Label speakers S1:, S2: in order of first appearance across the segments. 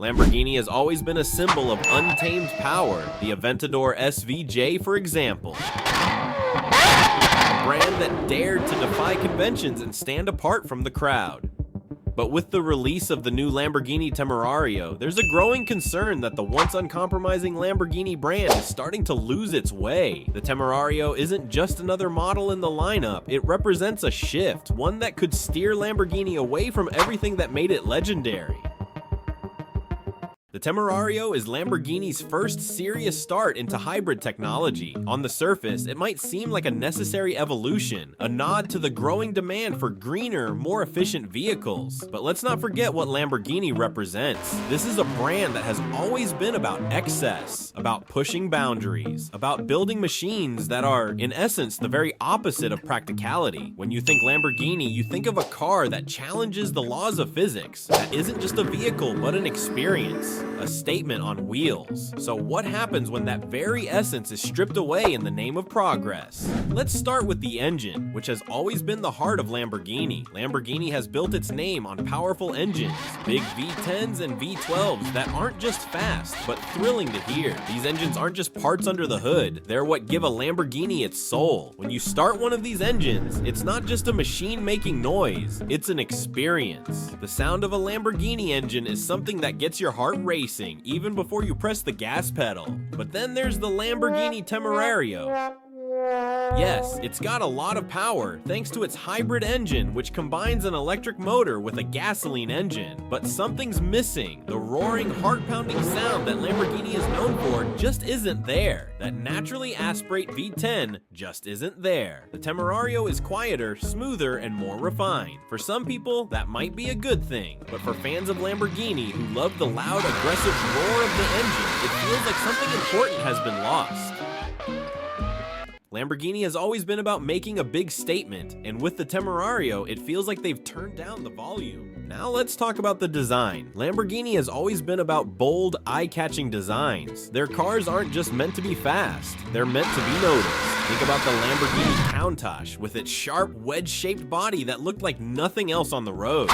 S1: Lamborghini has always been a symbol of untamed power, the Aventador SVJ for example. A brand that dared to defy conventions and stand apart from the crowd. But with the release of the new Lamborghini Temerario, there's a growing concern that the once uncompromising Lamborghini brand is starting to lose its way. The Temerario isn't just another model in the lineup, it represents a shift, one that could steer Lamborghini away from everything that made it legendary. The Temerario is Lamborghini's first serious start into hybrid technology. On the surface, it might seem like a necessary evolution, a nod to the growing demand for greener, more efficient vehicles. But let's not forget what Lamborghini represents. This is a brand that has always been about excess, about pushing boundaries, about building machines that are, in essence, the very opposite of practicality. When you think Lamborghini, you think of a car that challenges the laws of physics, that isn't just a vehicle, but an experience. A statement on wheels. So what happens when that very essence is stripped away in the name of progress? Let's start with the engine, which has always been the heart of Lamborghini. Lamborghini has built its name on powerful engines, big V10s and V12s that aren't just fast, but thrilling to hear. These engines aren't just parts under the hood, they're what give a Lamborghini its soul. When you start one of these engines, it's not just a machine making noise, it's an experience. The sound of a Lamborghini engine is something that gets your heart racing even before you press the gas pedal. But then there's the Lamborghini Temerario. Yes, it's got a lot of power thanks to its hybrid engine, which combines an electric motor with a gasoline engine. But something's missing. The roaring, heart-pounding sound that Lamborghini is known for just isn't there. That naturally aspirate V10 just isn't there. The Temerario is quieter, smoother, and more refined. For some people, that might be a good thing. But for fans of Lamborghini who love the loud, aggressive roar of the engine, it feels like something important has been lost. Lamborghini has always been about making a big statement, and with the Temerario, it feels like they've turned down the volume. Now let's talk about the design. Lamborghini has always been about bold, eye-catching designs. Their cars aren't just meant to be fast, they're meant to be noticed. Think about the Lamborghini Countach with its sharp, wedge-shaped body that looked like nothing else on the road.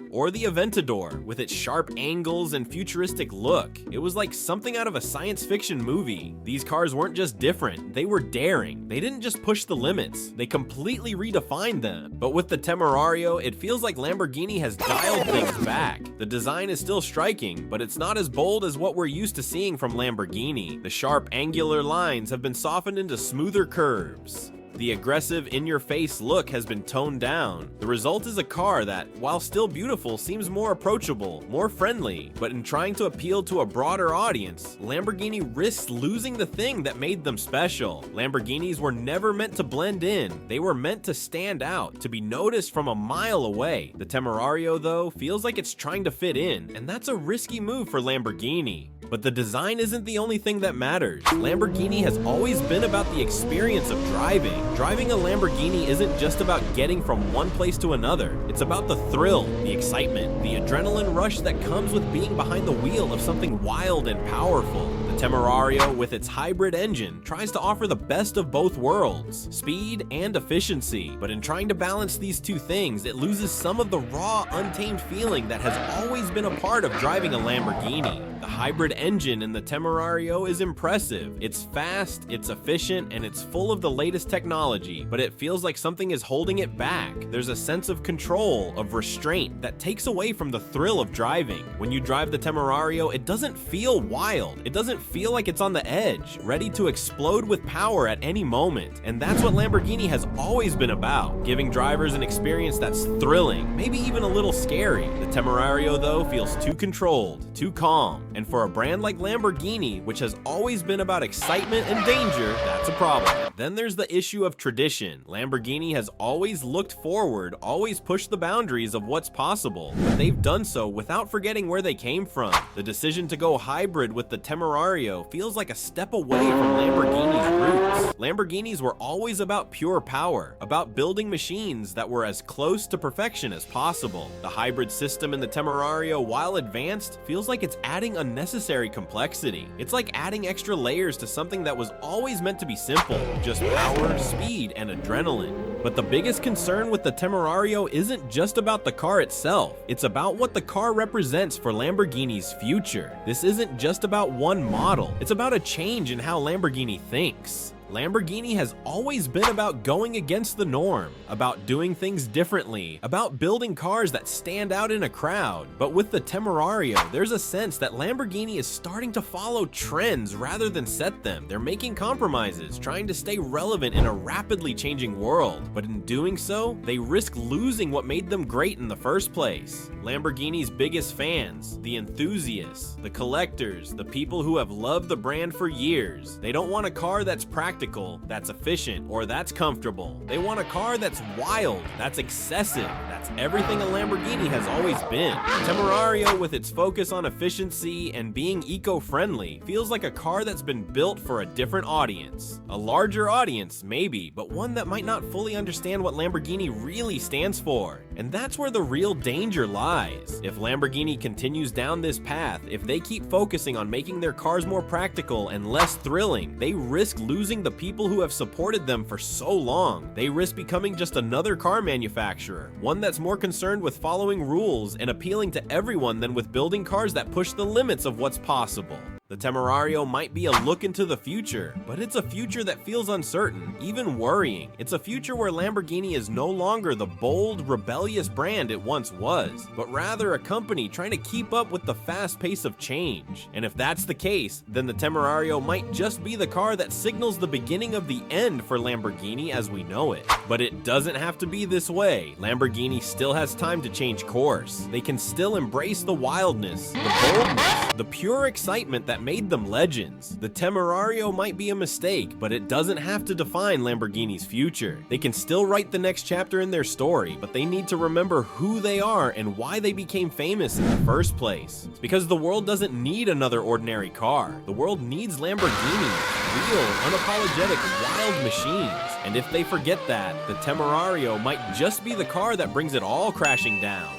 S1: Or the Aventador, with its sharp angles and futuristic look. It was like something out of a science fiction movie. These cars weren't just different, they were daring. They didn't just push the limits, they completely redefined them. But with the Temerario, it feels like Lamborghini has dialed things back. The design is still striking, but it's not as bold as what we're used to seeing from Lamborghini. The sharp, angular lines have been softened into smoother curves. The aggressive, in-your-face look has been toned down. The result is a car that, while still beautiful, seems more approachable, more friendly. But in trying to appeal to a broader audience, Lamborghini risks losing the thing that made them special. Lamborghinis were never meant to blend in. They were meant to stand out, to be noticed from a mile away. The Temerario, though, feels like it's trying to fit in, and that's a risky move for Lamborghini. But the design isn't the only thing that matters. Lamborghini has always been about the experience of driving. Driving a Lamborghini isn't just about getting from one place to another. It's about the thrill, the excitement, the adrenaline rush that comes with being behind the wheel of something wild and powerful. The Temerario, with its hybrid engine, tries to offer the best of both worlds, speed and efficiency. But in trying to balance these two things, it loses some of the raw, untamed feeling that has always been a part of driving a Lamborghini. The hybrid engine in the Temerario is impressive. It's fast, it's efficient, and it's full of the latest technology, but it feels like something is holding it back. There's a sense of control, of restraint, that takes away from the thrill of driving. When you drive the Temerario, it doesn't feel wild. It doesn't feel like it's on the edge, ready to explode with power at any moment. And that's what Lamborghini has always been about, giving drivers an experience that's thrilling, maybe even a little scary. The Temerario, though, feels too controlled, too calm. And for a brand like Lamborghini, which has always been about excitement and danger, that's a problem. Then there's the issue of tradition. Lamborghini has always looked forward, always pushed the boundaries of what's possible, but they've done so without forgetting where they came from. The decision to go hybrid with the Temerario feels like a step away from Lamborghini's roots. Lamborghinis were always about pure power, about building machines that were as close to perfection as possible. The hybrid system in the Temerario, while advanced, feels like it's adding unnecessary complexity. It's like adding extra layers to something that was always meant to be simple, just power, speed, and adrenaline. But the biggest concern with the Temerario isn't just about the car itself, it's about what the car represents for Lamborghini's future. This isn't just about one model, it's about a change in how Lamborghini thinks. Lamborghini has always been about going against the norm, about doing things differently, about building cars that stand out in a crowd. But with the Temerario, there's a sense that Lamborghini is starting to follow trends rather than set them. They're making compromises, trying to stay relevant in a rapidly changing world. But in doing so, they risk losing what made them great in the first place. Lamborghini's biggest fans, the enthusiasts, the collectors, the people who have loved the brand for years. They don't want a car that's practical, that's efficient, or that's comfortable. They want a car that's wild, that's excessive, that's everything a Lamborghini has always been. The Temerario, with its focus on efficiency and being eco-friendly, feels like a car that's been built for a different audience. A larger audience, maybe, but one that might not fully understand what Lamborghini really stands for. And that's where the real danger lies. If Lamborghini continues down this path, if they keep focusing on making their cars more practical and less thrilling, they risk losing the people who have supported them for so long. They risk becoming just another car manufacturer, one that's more concerned with following rules and appealing to everyone than with building cars that push the limits of what's possible. The Temerario might be a look into the future, but it's a future that feels uncertain, even worrying. It's a future where Lamborghini is no longer the bold, rebellious brand it once was, but rather a company trying to keep up with the fast pace of change. And if that's the case, then the Temerario might just be the car that signals the beginning of the end for Lamborghini as we know it. But it doesn't have to be this way. Lamborghini still has time to change course. They can still embrace the wildness, the boldness, the pure excitement that made them legends. The Temerario might be a mistake, but it doesn't have to define Lamborghini's future. They can still write the next chapter in their story, but they need to remember who they are and why they became famous in the first place. It's because the world doesn't need another ordinary car. The world needs Lamborghinis, real, unapologetic, wild machines. And if they forget that, the Temerario might just be the car that brings it all crashing down.